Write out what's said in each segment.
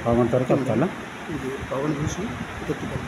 పావుగంట వరకు వస్తాలా ఇది పవన్ చూసి ఎత్తుతాను.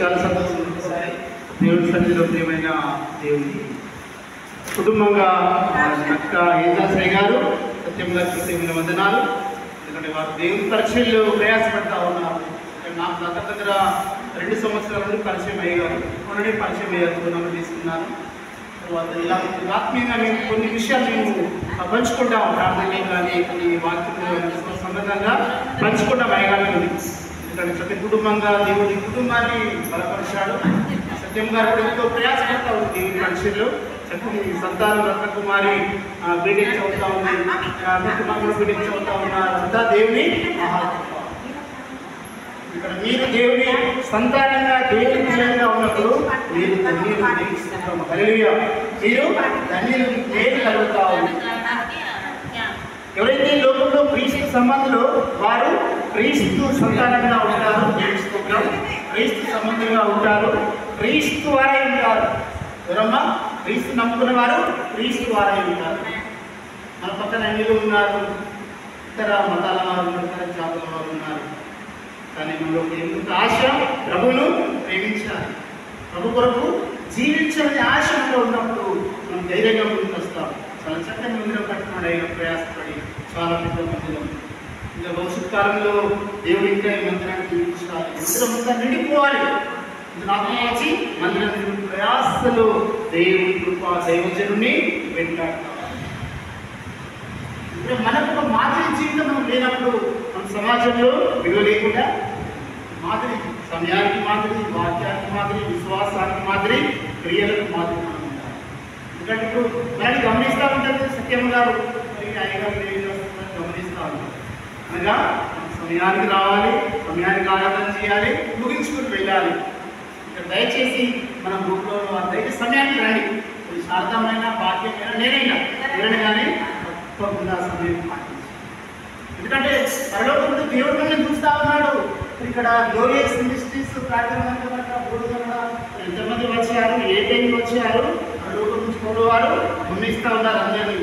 చాలా సంతోషం. దేవుడి సన్నిధిలో ప్రియమైన దేవుని కుటుంబంగా అక్క ఏజాశ్రయ్య గారు సత్యం గారు ప్రియమైన వందనాలు. ఎందుకంటే వారు దేవుని పరిచయంలో ప్రయాసపడతా ఉన్నారు. నాకు దగ్గర 2 సంవత్సరాల నుండి పరిచయం అయ్యారు. మొన్ననే పరిచయం అయ్యారు తీసుకున్నాను. తర్వాత ఇలా ఆత్మీయంగా మేము కొన్ని విషయాలు మేము పంచుకుంటాం. ప్రార్థనలు కానీ కొన్ని వాక్యం సంబంధంగా పంచుకుంటాం అయ్యగానే. ఎందుకంటే ప్రతి కుటుంబంగా దేవుడి కుటుంబాన్ని బలపరిచాడు. సత్యం గారు కూడా ఎంతో ప్రయాసపడతా ఉంది దేవుని పరిచయంలో. చక్కని సంతానం రత్నకుమారి బీటెక్ చదువుతా ఉంది, కుమారుడు బీటెక్ చదువుతా ఉన్నారు. అంతా దేవుని ఇక్కడ మీరు దేవుని సంతానంగా దేవుని పిల్లలుగా ఉన్నప్పుడు మీరు ధన్యులు జీవిస్తున్నాము. హల్లెలూయా. మీరు ధన్యులు దేవుని కలుగుతా ఉంది. ఎవరైతే లోకంలో క్రీస్తు సంబంధులు వారు క్రీస్తు సంతానంగా ఉంటారు, క్రీస్తు సంబంధంగా ఉంటారు, క్రీస్తు వారై ఉంటారు. ఎవరమ్మా? క్రీస్తు నమ్ముకున్న వారు క్రీస్తు వారై ఉంటారు. మన పక్కన అన్యులు ఉన్నారు, ఇతర మతాల వారు ఉన్నారు, ఇతర జాతుల వారు ఉన్నారు. కానీ మనలో ఎంత ఆశ ప్రభువును ప్రేమించాలి, ప్రభు కొరకు జీవించాలని ఆశ ఉన్నప్పుడు మనం ధైర్యంగా ముందుకు వస్తాం. చాలా చక్కని మందిరం కట్టుకున్నాడు ఆయన ప్రయాసపడి, చాలా పెద్ద మందిరం. ఇంకా భవిష్యత్ కాలంలో దేవుడు ఇంకా ఈ మందిరాన్ని జీవించాలి, మందిరం అంతా నిండిపోవాలి. నాకు వచ్చి మందిరం ప్రయాసలో దేవుడి కృప దైవజనుని వెంటాడతాం. ఇప్పుడు మనకు ఒక మాదిరి జీవితం మనం లేనప్పుడు మన సమాజంలో విలువ లేకుండా మాదిరి, సమయానికి మాదిరి, వాక్యానికి మాదిరి, విశ్వాసానికి మాదిరి, క్రియలకు మాదిరి మనం ఉంటాం. ఎందుకంటే ఇప్పుడు మనల్ని గమనిస్తూ ఉంటారు సత్యం గారు, అయ్యగారు గమనిస్తూ ఉంటారు. అనగా సమయానికి రావాలి, సమయానికి ఆరాధన చేయాలి, ముగించుకుని వెళ్ళాలి. ఇక్కడ దయచేసి మన గ్రూప్లో దయచేసి సమయానికి రండి. ఇది శారదమైన భాగ్యమైన నేనైనా ఎవరైనా కానీ తప్పకుండా సమయం పాటించాలి. ఎందుకంటే పరలోకంలో దేవుడు మనల్ని చూస్తూ ఉన్నాడు. ఇక్కడ గ్లోరియస్ మినిస్ట్రీస్ ప్రార్థన ఎంతమంది వచ్చారు, ఏ టైంకి వచ్చారు, పరలోకం నుంచి వారు గమనిస్తూ ఉన్నారు అందరినీ.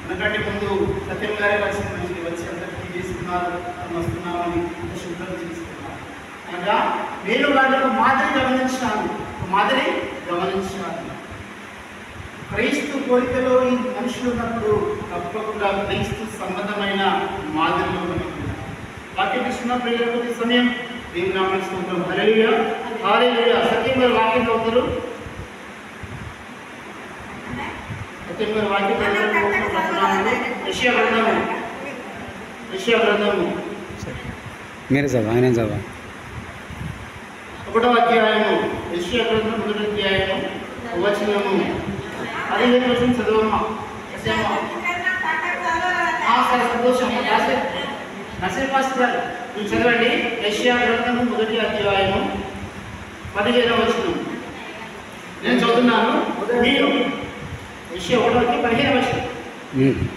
ఎందుకంటే ముందు సత్యం గారే వచ్చి అందరికీ చేసుకున్నారు, వస్తున్నామని శుభ్రం చేసుకున్నారు. అనగా నేను వాళ్ళకు మాదిరి గమనించాను. క్రీస్తు కోరికలో ఈ మనుషులు ఉన్నప్పుడు తప్పకుండా క్రీస్తు సంబంధమైన మాదిరిలో వాక్యం తీసుకున్న ప్రియులకు సమయం దేవుని నామమున స్తోత్రం. హల్లెలూయా, హల్లెలూయా. సత్యం గారు వాక్యం చదువుతారు. సత్యం గారు వాక్యం యెషయా గ్రంథము మీరే చదవ, ఆయన చదవ. 1వ అధ్యాయము, యెషయా గ్రంథం 1వ అధ్యాయము వచనము 15 వచనం చదవమ్మా. సంతోషం నర్సింగ్ మాస్టర్ గారు మీరు చదవండి. యెషయా గ్రంథము 1వ అధ్యాయము 15వ వచనం నేను చదువుతున్నాను. మీరు యెషయా 1:15 వచనం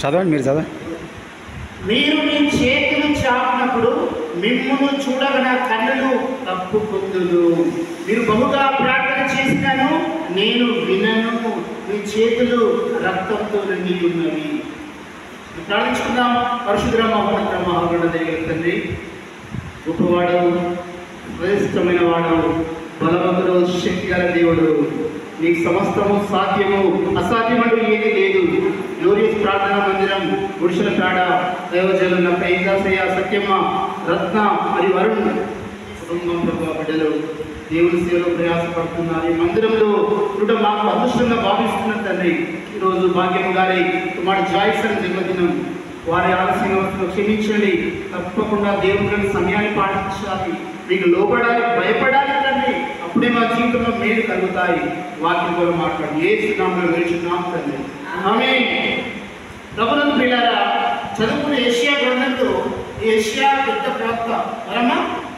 చదవండి, మీరు చదవండి. మీరు మీ చేతులు చాపినప్పుడు మిమ్మును చూడగ నా కన్నులు తప్పుకుందును. మీరు బహుగా ప్రార్థన చేసినాను, నేను వినను. మీ చేతులు రక్తంతో నిండి ఉన్నవి. ప్రార్థించుకుందాం. పరిశుద్ధ మహోన్నత దగ్గర తండ్రి, గొప్పవాడవు, శ్రేష్టమైన వాడవు, బలవంతుడు, శక్తి గల దేవుడు, నీకు సమస్తము సాధ్యము, అసాధ్యమంటూ ఏది లేదు. గ్లోరియస్ ప్రార్థనా మందిరం పురుషుల కాడ దైవజనుల ఏజాశ్రయ్య, సత్యమ్మ, రత్న మరియు వరుణ్ కుటుంబంలో బిడ్డలు దేవుని సేవలో ప్రయాసపడుతున్నారు. ఈ మందిరంలో చూడ మాకు అదృష్టంగా భావిస్తున్న తండ్రి, ఈరోజు భాగ్యము గారి కుమారుడు జాయిస్ అని జన్మదినం, వారి ఆలస్యంగా క్షమించండి. తప్పకుండా దేవుని సమయాన్ని పాటించాలి, మీకు లోపడాలి, భయపడాలి తండ్రి. అప్పుడే మా జీవితంలో మేలు కలుగుతాయి. వాక్యం కూడా మాట్లాడి యేసు నామములో వేడుచున్నాము తండ్రి, ఆమేన్. ప్రభునందు ప్రియులారా, చదువుకున్న యెషయా గ్రంథంలో యెషయా పెద్ద ప్రవక్త.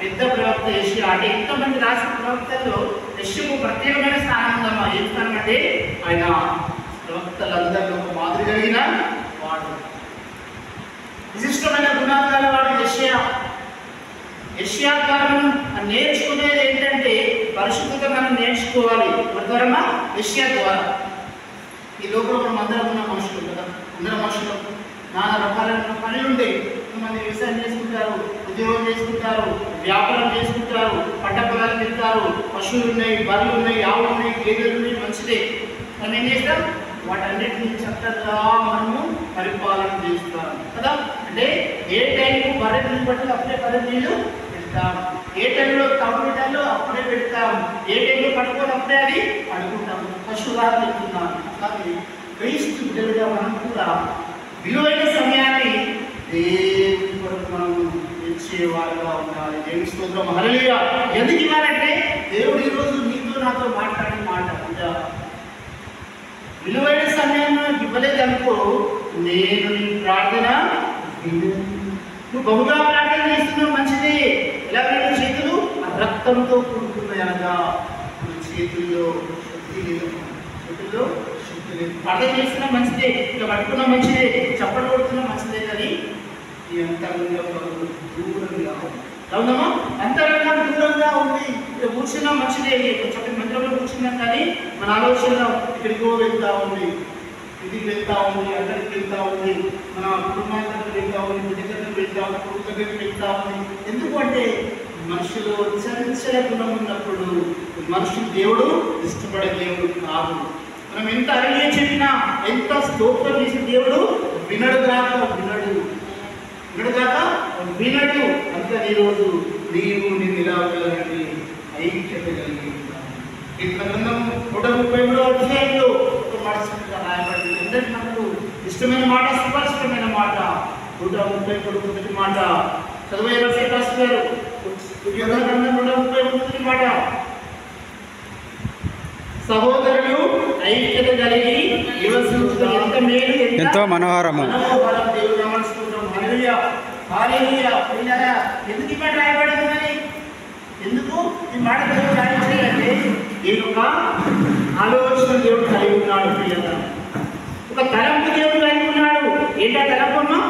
పెద్ద ప్రవక్త యెషయా. అంటే ఇంతమంది రాసిన ప్రవక్తల్లో యెషయాకు ప్రత్యేకమైన స్థానం ఉందమ్మా. ఏం స్థానం అంటే ఆయన ప్రవక్తలందరిలో ఒక మాదిరి కలిగిన వాడు, విశిష్టమైన గుణాలు గల వాడు యెషయా. యెషయా ద్వారా మనం నేర్చుకునేది ఏంటంటే పరిశుద్ధత మనం నేర్చుకోవాలి. ఎవరి ద్వారమ్మా? యెషయా ద్వారా. ఈ లోకంలో మనం అందరం ఉన్న మనుషులు కదా, అందరం మనుషులు నానా రకాలైన పనులు ఉంటాయి. కొంతమంది వ్యవసాయం చేసుకుంటారు, ఉద్యోగం చేసుకుంటారు, వ్యాపారం చేసుకుంటారు, పంట పొలాలకు వెళ్తారు, పశువులు ఉన్నాయి, బర్రెలు ఉన్నాయి, ఆవులు ఉన్నాయి, గేదెలు ఉన్నాయి, మంచిదే. మనం ఏం చేస్తాం? వాటన్నిటిని చక్కగా మనము పరిపాలన చేస్తాం కదా. అంటే ఏ టైంకు బర్రె నీళ్ళు పట్టాలి అప్పుడే బర్రె నీళ్ళు పెడతాం, ఏ టైంలో తప్పుడు టైంలో అప్పుడే పెడతాం, ఏ టైంలో పడుకోవాలి అప్పుడే అది పడుకుంటాం. పశువులాగా పెడుతున్నాం. కానీ క్రీస్తు బిడ్డలుగా మనం కూడా విలువైన సమయాన్ని దేవుని కొరకు మనం ఇచ్చేవారుగా ఉండాలి. దేవుని స్తోత్రం, హల్లెలూయా. ఎందుకు ఇవ్వాలంటే దేవుడు ఈరోజు నీతో నాతో మాట్లాడిన మాట ఉందా? విలువైన సమయాన్ని నాకు ఇవ్వలేదనుకో, నేను నీ ప్రార్థన నువ్వు బహుగా ప్రార్థన చేస్తున్నావు, మంచిదే. ఎలాగైనా చేతులు రక్తంతో కూడుకున్నాయి అనగా చేతుల్లో శక్తి లేదు, చేతుల్లో ప్రార్థన చేస్తున్నా మంచిదే, ఇక పట్టుకున్నా మంచిదే, చప్పట్లు కొడుతున్నా మంచిదే. కానీ ఈ అంతరంగంలో దూరంగా అవునమ్మా, అంతరంగం దూరంగా ఉంది. ఇక్కడ కూర్చున్నా మంచిదే, చక్కటి మందిరంలో కూర్చున్నాం, కానీ మన ఆలోచన ఎక్కడికో వెళ్తా ఉంది, ఇంటికి వెళ్తా ఉంది, అక్కడికి వెళ్తా ఉంది, మన కుటుంబాల దగ్గరికి వెళ్తా ఉంది, బిడ్డ దగ్గరికి వెళ్తా ఉంది, కొడుకు దగ్గరికి వెళ్తా ఉంది. ఎందుకంటే మనుషులు చంచల గుణం ఉన్నప్పుడు మనుషులు దేవుడు ఇష్టపడే దేవుడు కాదు. మనం ఎంత అడిగే చెప్పినా, ఎంత స్తోత్రం చేసిన దేవుడు వినడు వినడు. అంతా ఈరోజు నీవు నేను ఇలా వెళ్ళాలని ఐక్యత కలిగి ఇట్ల గ్రంథం 133వ అధ్యాయంలో ఒక మాట రాయబడింది. అందరికీ మనకు ఇష్టమైన మాట, సుపరిష్టమైన మాట. 133 మాట చదువు రాస్తారు. గ్రంథం 133 మాట, సహోదరులు ఐక్యత కలిగి నివసించుట ఎంత మేలు, ఎంతో మనోహరము. దేవుడు నమస్కారం, హల్లెలూయా హల్లెలూయా. ఎందుకు ఈ మాట రాయబడింది? మరి ఎందుకు ఈ మాట దేవుడు రాయించాలంటే ఈ యొక్క ఆలోచన దేవుడు కలిగి ఉన్నాడు పిల్లల, ఒక తలంపు దేవుడు కలిగి ఉన్నాడు. ఏంటా తలంపమ్మా?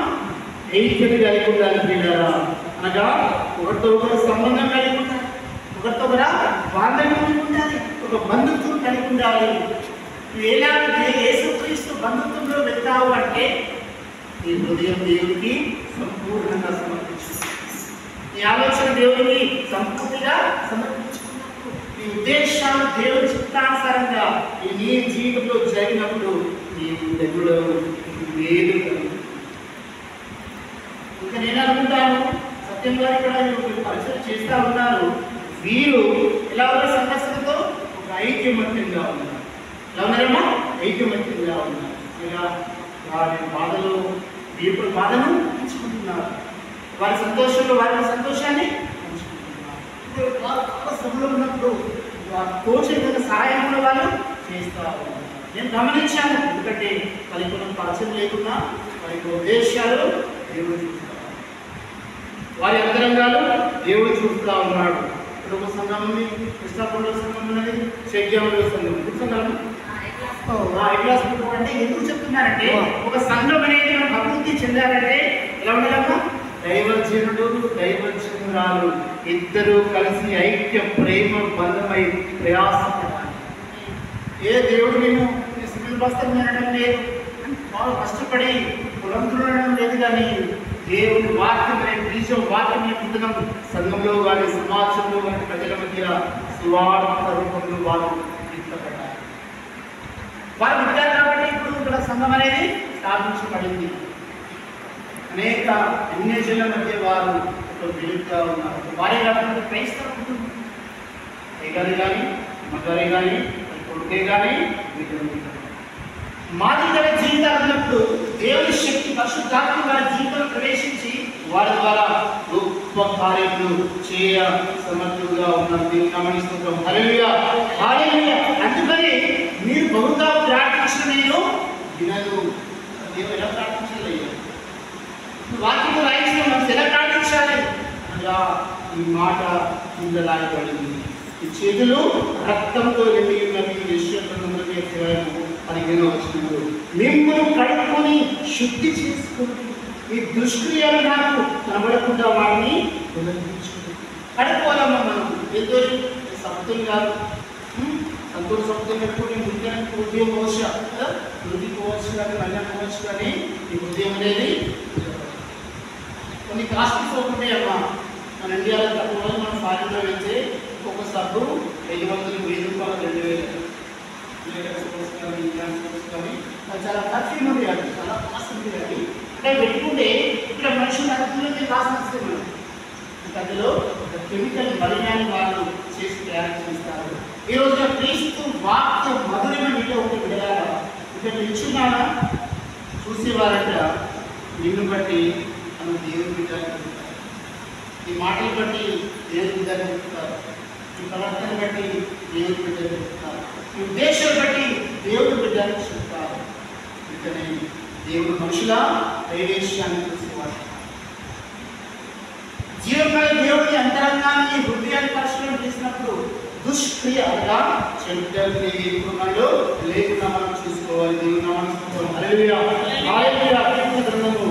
ఐక్యత కలిగి ఉండాలి పిల్లల. అనగా ఒకరితో ఒకరు సంబంధం కలిగి ఉండాలి, ఒకరితో ఒకరు బాంధవ్యం కలిగి ఉండాలి, ఒక బంధుత్వం కలిగి ఉండాలి. ఎలా యేసుక్రీస్తు బంధుత్వంలో వెళ్తావు అంటే నీ హృదయం దేవుడికి సంపూర్ణంగా సమర్పించుకున్నావు, నీ ఆలోచన దేవుడికి సంపూర్తిగా సమర్పించుకున్నప్పుడు, నీ ఉద్దేశాలు దేవుడి చిత్తానుసారంగా నీ జీవితంలో జరిగినప్పుడు నీవు దేవుడు వేరు. ఇంకా నేను అనుకుంటాను, సత్యం గారు ఇక్కడ పరిచయం చేస్తూ ఉన్నారు, వీరు ఎలా ఉన్న సంఘస్థలతో ఒక ఐక్యమత్యంగా ఉన్నారు. ఎలా ఉన్నారమ్మా? ఐక్యమత్యంగా ఉన్నారు. ఇలా వారి బాధలు ఇప్పుడు బాధను పంచుకుంటున్నారు, వారి సంతోషంలో వారి సంతోషాన్ని పంచుకుంటున్నారు. ఇప్పుడు వారు సభలో ఉన్నప్పుడు తోచిన సహాయం కూడా వాళ్ళు చేస్తూ ఉన్నారు. నేను గమనించాను, ఎందుకంటే వారి కొన్ని పరిచయం లేకున్నా వారి ఉద్దేశాలు దేవుడు చూస్తారు, వారి అంతరంగాలు దేవుడు చూస్తూ ఉన్నాడు. ఇప్పుడు ఒక సంఘం ఉంది, కృష్ణాపూర్లో సంఘం ఉన్నది, శేఖ్యాలో సంఘం. సంఘం అంటే ఎందుకు చెప్తున్నారంటే ఒక సంఘం అనేది మనకు అభివృద్ధి చెందాలంటే ఎలా ఉండాలమ్మా? దైవజనుడు దైవజనురాలు ఇద్దరు కలిసి ఐక్య ప్రేమ బంధమై ప్రయాసపడాలి. ఏ దేవుడు నేను సివిల్ బస్తం వినడం లేదు, వాళ్ళు కష్టపడి పొలం దున్నడం లేదు, కానీ దేవుని వాక్యం అనే బీజం వాక్యం పుస్తకం సంఘంలో కానీ సమాజంలో కానీ ప్రజల మధ్య సువార్త రూపంలో వారు తీర్చబడ్డారు. వారు పుట్టారు కాబట్టి ఇప్పుడు ఇక్కడ సంఘం అనేది స్థాపించబడింది. అనేక అన్యజనుల మధ్య వారు వెలుగుతూ ఉన్నారు. వారే కాకుండా క్రైస్తవ కుటుంబం, అయ్యగారి కానీ మగారి కానీ కొడుకే కానీ మాదిరిగా జీవితాలు ఉన్నప్పుడు దేవుని శక్తి పరిశుద్ధాత్మ వారి జీవితంలో ప్రవేశించి వారి ద్వారా గొప్ప కార్యములు చేయ సమర్థులుగా ఉన్నారు. దేవుని గమనిస్తున్నాం. హల్లెలూయా హల్లెలూయా. అందుకని మీరు బహుగా ప్రార్థించిన నేను వినను. దేవుడు ఎలా ప్రార్థించాలి? వాక్యం రాయించిన మనం ఎలా ప్రార్థించాలి? అనగా ఈ మాట కింద లాగబడింది. ఈ చేతులు రక్తంతో నిండి ఉన్నవి. యెషయా 15 మిమ్మల్ని కడుక్కొని శుద్ధి చేసుకుని ఈ దుష్క్రియలు నాకు కనబడకుండా వాడిని తొలగించుకుని కడుక్కోవాలమ్మా. మనం ఏదో సబ్దం కాదు, సంతోష శబ్దం పెట్టుకుని ముఖ్యానికి హృదయం పోవచ్చు కదా, వృద్ధి పోవచ్చు కానీ మళ్ళీ పోవచ్చు కానీ ఈ హృదయం అనేది కొన్ని కాస్ట్లీస్ ఉంటాయి అమ్మా. మన ఇండియాలో తక్కువ, మనం ఫారిన్లో వెళ్తే ఒక్కొక్క సబ్బు 500, 1000 రూపాయలు, 2000 కానీ అది చాలా పర్ఫ్యూమ్ ఉంది, అది చాలా కాస్ట్ ఉంది. అది అంటే పెట్టుకుంటే ఇక్కడ మనుషులు అందులోకి కాస్ట్ వస్తుంది. మనం అందులో ఒక కెమికల్ మలినాన్ని వాళ్ళు చేసి తయారు చేస్తారు. ఈ రోజున క్రీస్తు వాక్య మధురమైన నీలో ఒక విడలాగా ఇక్కడ నిల్చున్నానా చూసేవారంట నిన్ను బట్టి మనం దేవుని బిడ్డలు కలుగుతారు. ఈ మాటలు బట్టి దేవుని బిడ్డలు కలుగుతారు. ఈ ప్రవర్తన బట్టి దేవుని బిడ్డలు కలుగుతారు. ఈ ఉద్దేశం బట్టి దేవుని బిడ్డలు చెప్తారు. ఇకనే దేవుడు మనుషుల నైవేశ్యాన్ని చూసేవాడు. జీవమైన దేవుని అంతరంగాన్ని హృదయాన్ని పరిశీలన చేసినప్పుడు దుష్క్రియ అనగా చెడ్డ క్రియలు లేకుండా మనం చూసుకోవాలి. దేవుని నామమున స్తోత్రం. హల్లెలూయా, హల్లెలూయా. గ్రంథము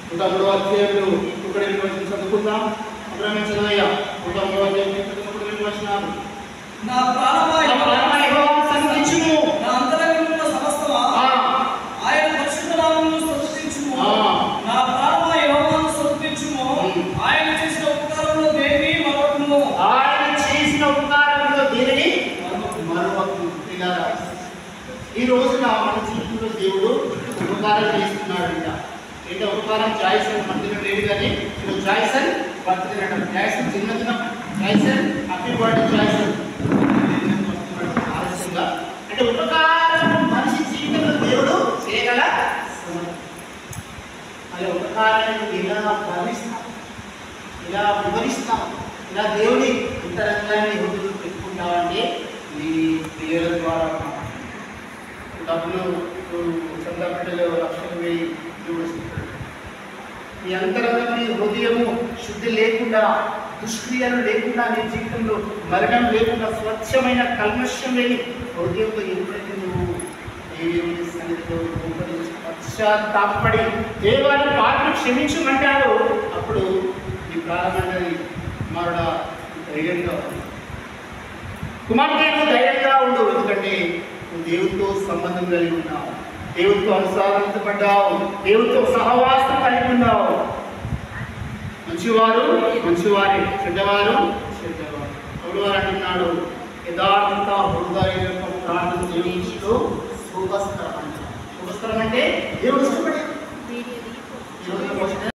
103వ అధ్యాయంలో 1 వచనం చదువుకుందాం. అబ్రహాము చదవయ్యా. 103వ అధ్యాయం 1 వచనాలు. నా ప్రాణమా యెహోవాను స్తుతించుము, నా అంతరంగమున్న సమస్తమా ఆయన పరిశుద్ధ నామమును స్తుతించుము. నా ప్రాణమా యెహోవాను స్తుతించుము. ఆయన చేసిన ఉపకారములో దేనిని మరవకుము. ఆయన చేసిన ఉపకారంలో దేనిని మరవకు. ఈ రోజున మన జీవితంలో దేవుడు ఉపకారం చేస్తున్నాడు. ఏంటో ఉపకారం జాయిసన్ మందిరం లేదు కానీ ఇప్పుడు జాయిసన్ బర్త్డే అంటారు. జాయిసన్ జన్మదినం, జాయిసన్ హ్యాపీ బర్త్డే జాయిసన్ ఆలస్యంగా. అంటే ఉపకారం మనిషి జీవితంలో దేవుడు చేయగల అలా ఉపకారాన్ని ఎలా భావిస్తాం, ఇలా వివరిస్తాం, ఇలా దేవుని అంతరంగాన్ని హృదయంలో పెట్టుకుంటామంటే నీ క్రియల ద్వారా. డబ్బులు చందా బిడ్డలు 1,00,000 జోడిస్తాడు. నీ అంతరంగం నీ హృదయము శుద్ధి లేకుండా, దుష్క్రియలు లేకుండా, నీ జీవితంలో మరణం లేకుండా స్వచ్ఛమైన కల్మషం లేని హృదయంతో ఎప్పుడైతే నువ్వు దేవుని సన్నిధిలో పశ్చాత్తాపడి దేవాన్ని పాపను క్షమించమంటాడో అప్పుడు నీ ప్రారంభమైనది కుమారుడా ధైర్యంగా కుమార్తెను ధైర్యంగా ఉండు. ఎందుకంటే నువ్వు దేవుడితో సంబంధం కలిగి ఉన్నావు, దేవుడితో అనుసారించబడ్డావు, దేవుడితో సహవాసం కలిగి ఉన్నావు. మంచివారు మంచివారే, చెడ్డవారు చెడ్డవారు. పౌలువారు అంటున్నాడు, యథార్థత హృదయ ప్రార్థన చేయించుతూ శుభస్కరం అంటారు. శుభస్కరం అంటే దేవుడు ఇష్టపడే